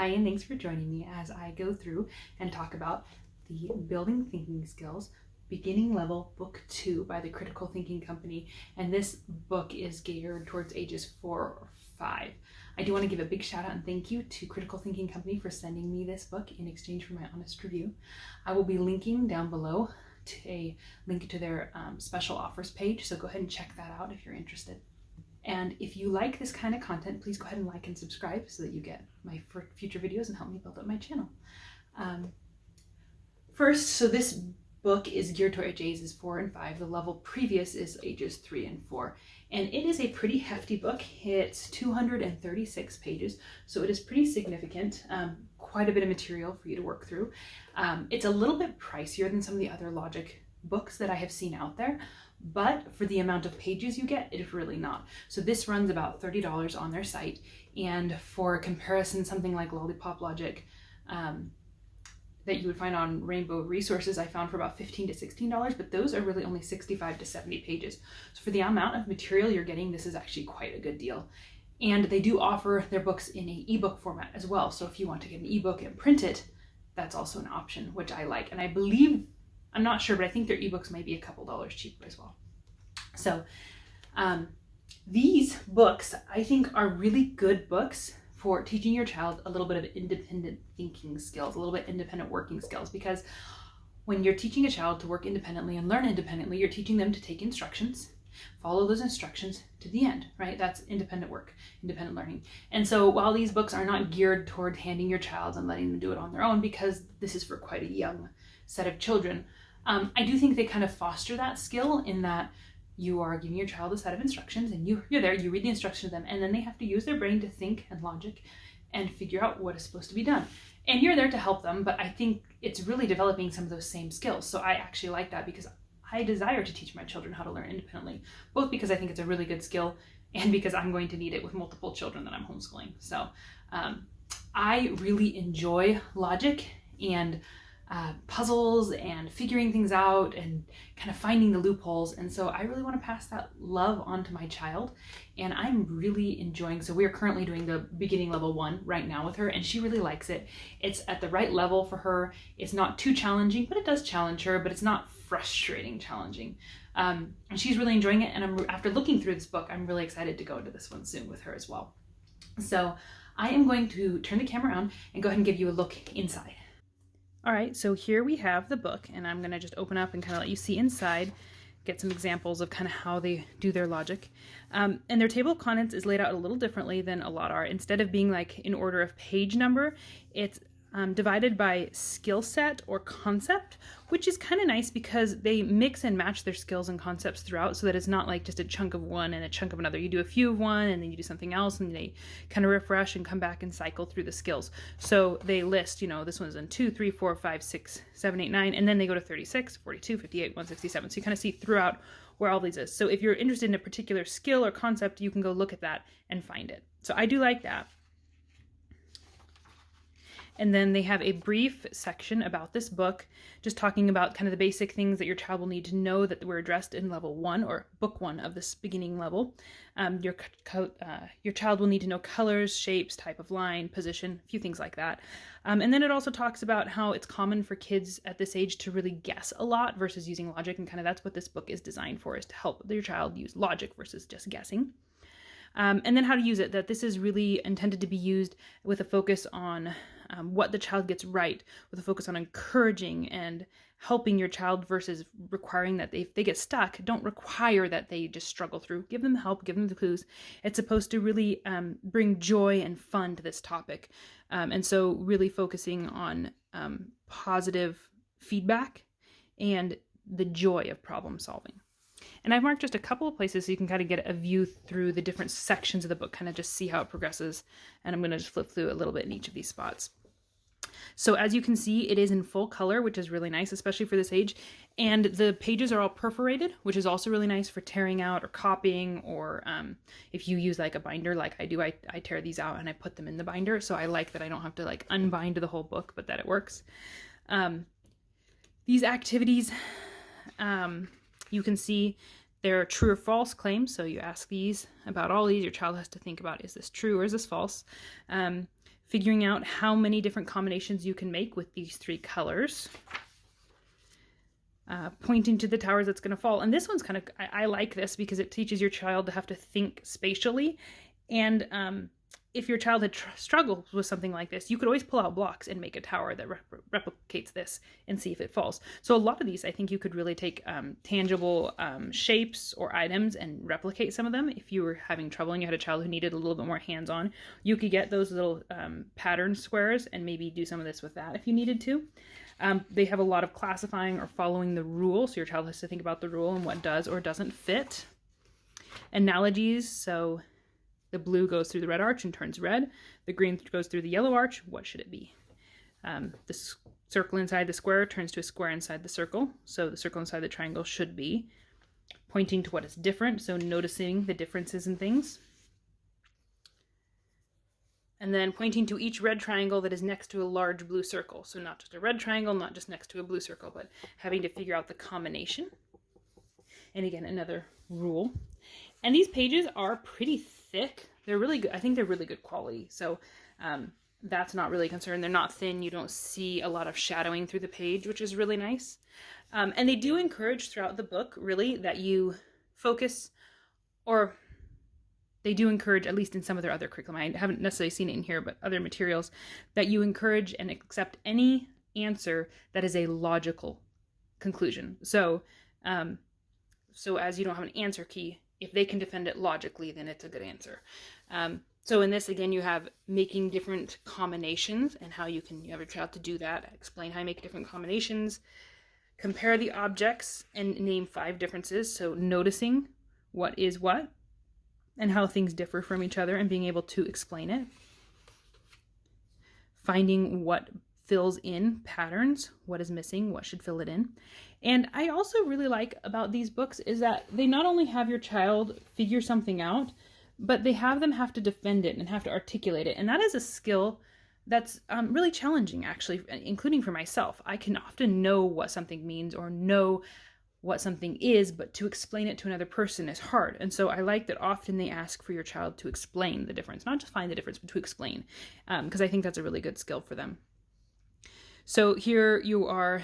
Hi, and thanks for joining me as I go through and talk about the Building Thinking Skills Beginning Level Book 2 by the Critical Thinking Company. And this book is geared towards ages 4 or 5. I do want to give a big shout out and thank you to Critical Thinking Company for sending me this book in exchange for my honest review. I will be linking down below to a link to their special offers page, so go ahead and check that out if you're interested. And if you like this kind of content, please go ahead and like and subscribe so that you get my future videos and help me build up my channel. First, so this book is geared towards ages 4 and 5. The level previous is ages 3 and 4. And it is a pretty hefty book. It's 236 pages, so it is pretty significant. Quite a bit of material for you to work through. It's a little bit pricier than some of the other logic books that I have seen out there, but for the amount of pages you get, it is really not. So this runs about $30 on their site, and for comparison, something like Lollipop Logic that you would find on Rainbow Resources, I found for about $15 to $16, but those are really only 65 to 70 pages. So for the amount of material you're getting, this is actually quite a good deal. And they do offer their books in an ebook format as well. So if you want to get an ebook and print it, that's also an option, which I like. And I believe, I'm not sure, but I think their ebooks might be a couple dollars cheaper as well. So these books, I think, are really good books for teaching your child a little bit of independent thinking skills, a little bit independent working skills, because when you're teaching a child to work independently and learn independently, you're teaching them to take instructions, follow those instructions to the end, right? That's independent work, independent learning. And so while these books are not geared toward handing your child and letting them do it on their own, because this is for quite a young set of children, I do think they kind of foster that skill in that you are giving your child a set of instructions and you're there, you read the instructions to them, and then they have to use their brain to think and logic and figure out what is supposed to be done. And you're there to help them, but I think it's really developing some of those same skills. So I actually like that because I desire to teach my children how to learn independently, both because I think it's a really good skill and because I'm going to need it with multiple children that I'm homeschooling. So I really enjoy logic and puzzles and figuring things out and kind of finding the loopholes. And so I really want to pass that love on to my child. And I'm really enjoying, so we are currently doing the beginning level 1 right now with her, and she really likes it. It's at the right level for her. It's not too challenging, but it does challenge her, but it's not frustrating challenging. And she's really enjoying it. And after looking through this book, I'm really excited to go into this one soon with her as well. So I am going to turn the camera on and go ahead and give you a look inside. All right, so here we have the book, and I'm gonna just open up and kind of let you see inside, get some examples of kind of how they do their logic. And their table of contents is laid out a little differently than a lot are. Instead of being like in order of page number, it's divided by skill set or concept, which is kind of nice because they mix and match their skills and concepts throughout so that it's not like just a chunk of one and a chunk of another. You do a few of one and then you do something else and they kind of refresh and come back and cycle through the skills. So they list, you know, this one's in 2, 3, 4, 5, 6, 7, 8, 9, and then they go to 36, 42, 58, 167. So you kind of see throughout where all these is. So if you're interested in a particular skill or concept, you can go look at that and find it. So I do like that. And then they have a brief section about this book, just talking about kind of the basic things that your child will need to know that were addressed in level 1 or book 1 of this beginning level. Your child will need to know colors, shapes, type of line, position, a few things like that. And then it also talks about how it's common for kids at this age to really guess a lot versus using logic, and kind of that's what this book is designed for, is to help your child use logic versus just guessing. And then how to use it, that this is really intended to be used with a focus on what the child gets right, with a focus on encouraging and helping your child versus requiring that if they get stuck, don't require that they just struggle through. Give them help, give them the clues. It's supposed to really bring joy and fun to this topic. And so really focusing on positive feedback and the joy of problem solving. And I've marked just a couple of places so you can kind of get a view through the different sections of the book, kind of just see how it progresses. And I'm going to just flip through a little bit in each of these spots. So as you can see, it is in full color, which is really nice, especially for this age. And the pages are all perforated, which is also really nice for tearing out or copying, or if you use like a binder like I do, I tear these out and I put them in the binder. So I like that I don't have to like unbind the whole book, but that it works. These activities, you can see There are true or false claims. So you ask these about all these. Your child has to think about, is this true or is this false? Figuring out how many different combinations you can make with these 3 colors. Pointing to the towers that's going to fall. And this one's kind of, I like this because it teaches your child to have to think spatially. And if your child had struggled with something like this, you could always pull out blocks and make a tower that replicates this and see if it falls. So a lot of these, I think you could really take tangible shapes or items and replicate some of them. If you were having trouble and you had a child who needed a little bit more hands-on, you could get those little pattern squares and maybe do some of this with that if you needed to. They have a lot of classifying or following the rule, so your child has to think about the rule and what does or doesn't fit. Analogies, so the blue goes through the red arch and turns red. The green goes through the yellow arch. What should it be? The circle inside the square turns to a square inside the circle. So the circle inside the triangle should be. Pointing to what is different, so noticing the differences in things. And then pointing to each red triangle that is next to a large blue circle. So not just a red triangle, not just next to a blue circle, but having to figure out the combination. And again, another rule. And these pages are pretty thick. They're really good. I think they're really good quality. So that's not really a concern. They're not thin. You don't see a lot of shadowing through the page, which is really nice. And they do encourage throughout the book, really, that you focus, or they do encourage, at least in some of their other curriculum, I haven't necessarily seen it in here, but other materials, that you encourage and accept any answer that is a logical conclusion. So as you don't have an answer key, if they can defend it logically, then it's a good answer. So in this, again, you have making different combinations and how you have a child to do that. Explain how you make different combinations. Compare the objects and name 5 differences. So noticing what is what and how things differ from each other and being able to explain it. Finding what fills in patterns, what is missing, what should fill it in. And I also really like about these books is that they not only have your child figure something out, but they have them have to defend it and have to articulate it. And that is a skill that's really challenging, actually, including for myself. I can often know what something means or know what something is, but to explain it to another person is hard. And so I like that often they ask for your child to explain the difference, not just find the difference, but to explain, because I think that's a really good skill for them. So here you are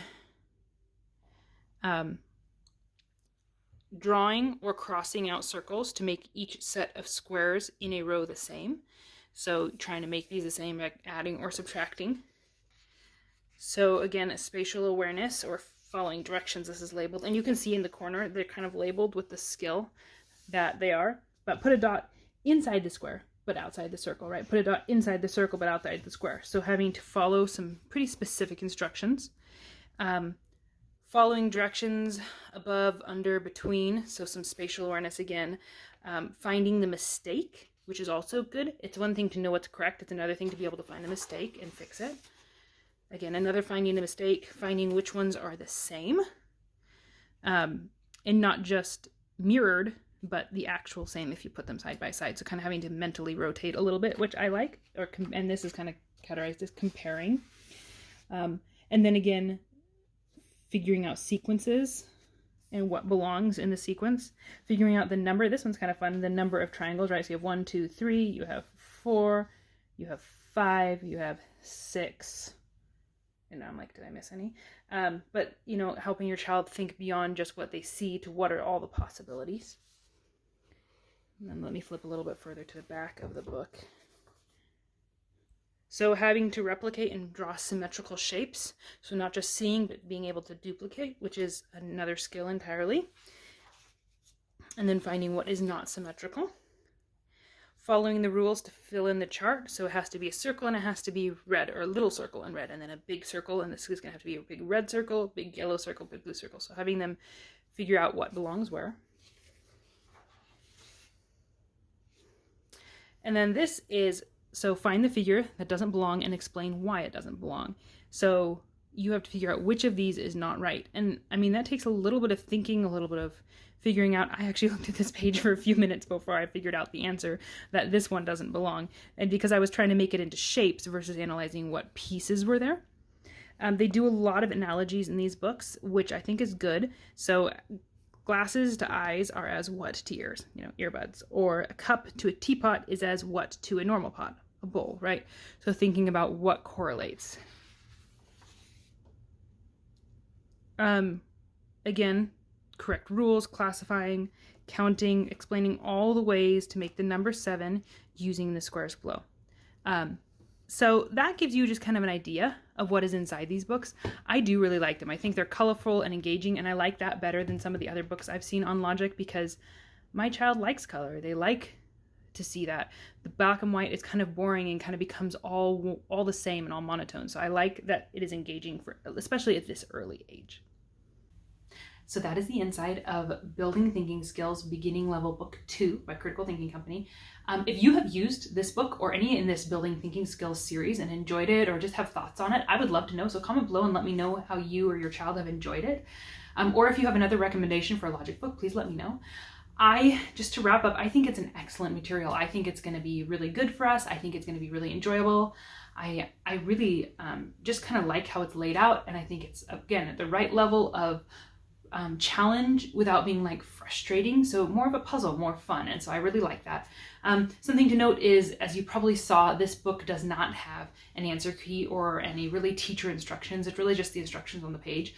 drawing or crossing out circles to make each set of squares in a row the same. So trying to make these the same by adding or subtracting. So again, spatial awareness or following directions, this is labeled. And you can see in the corner, they're kind of labeled with the skill that they are. But put a dot inside the square, but outside the circle, right? Put a dot inside the circle, but outside the square. So having to follow some pretty specific instructions. Following directions above, under, between. So some spatial awareness again. Finding the mistake, which is also good. It's one thing to know what's correct. It's another thing to be able to find the mistake and fix it. Again, another finding the mistake, finding which ones are the same. And not just mirrored, but the actual same if you put them side by side. So kind of having to mentally rotate a little bit, which I like. And this is kind of categorized as comparing. And then again, figuring out sequences and what belongs in the sequence. Figuring out the number. This one's kind of fun. The number of triangles, right? So you have 1, 2, 3. You have 4. You have 5. You have 6. And I'm like, did I miss any? But, helping your child think beyond just what they see to what are all the possibilities. And then let me flip a little bit further to the back of the book. So having to replicate and draw symmetrical shapes. So not just seeing, but being able to duplicate, which is another skill entirely. And then finding what is not symmetrical. Following the rules to fill in the chart. So it has to be a circle and it has to be red, or a little circle and red, and then a big circle. And this is going to have to be a big red circle, big yellow circle, big blue circle. So having them figure out what belongs where. And then this is, so find the figure that doesn't belong and explain why it doesn't belong. So you have to figure out which of these is not right. And I mean, that takes a little bit of thinking, a little bit of figuring out. I actually looked at this page for a few minutes before I figured out the answer that this one doesn't belong. And because I was trying to make it into shapes versus analyzing what pieces were there. They do a lot of analogies in these books, which I think is good. So glasses to eyes are as what to ears, earbuds, or a cup to a teapot is as what to a normal pot, a bowl, right? So thinking about what correlates. Again, correct rules, classifying, counting, explaining all the ways to make the number 7 using the squares below. So that gives you just kind of an idea of what is inside these books. I do really like them. I think they're colorful and engaging, and I like that better than some of the other books I've seen on logic because my child likes color. They like to see that. The black and white is kind of boring and kind of becomes all the same and all monotone. So I like that it is engaging, especially at this early age. So that is the inside of Building Thinking Skills Beginning Level Book 2 by Critical Thinking Company. If you have used this book or any in this Building Thinking Skills series and enjoyed it or just have thoughts on it, I would love to know. So comment below and let me know how you or your child have enjoyed it. Or if you have another recommendation for a logic book, please let me know. Just to wrap up, I think it's an excellent material. I think it's going to be really good for us. I think it's going to be really enjoyable. I really just kind of like how it's laid out, and I think it's, again, at the right level of challenge without being like frustrating. So more of a puzzle, more fun. And so I really like that. Something to note is, as you probably saw, this book does not have an answer key or any really teacher instructions. It's really just the instructions on the page,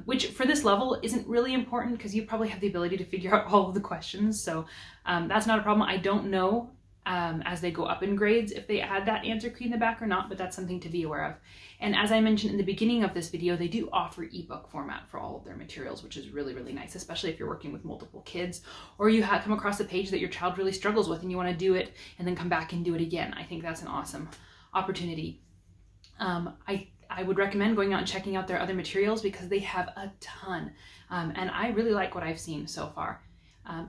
which for this level isn't really important because you probably have the ability to figure out all of the questions. So that's not a problem. I don't know as they go up in grades if they add that answer key in the back or not, but that's something to be aware of. And as I mentioned in the beginning of this video, they do offer ebook format for all of their materials, which is really, really nice, especially if you're working with multiple kids or you have come across a page that your child really struggles with and you want to do it and then come back and do it again. I think that's an awesome opportunity. I would recommend going out and checking out their other materials because they have a ton. And I really like what I've seen so far.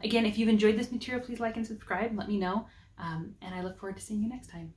Again, if you've enjoyed this material, please like and subscribe. Let me know. And I look forward to seeing you next time.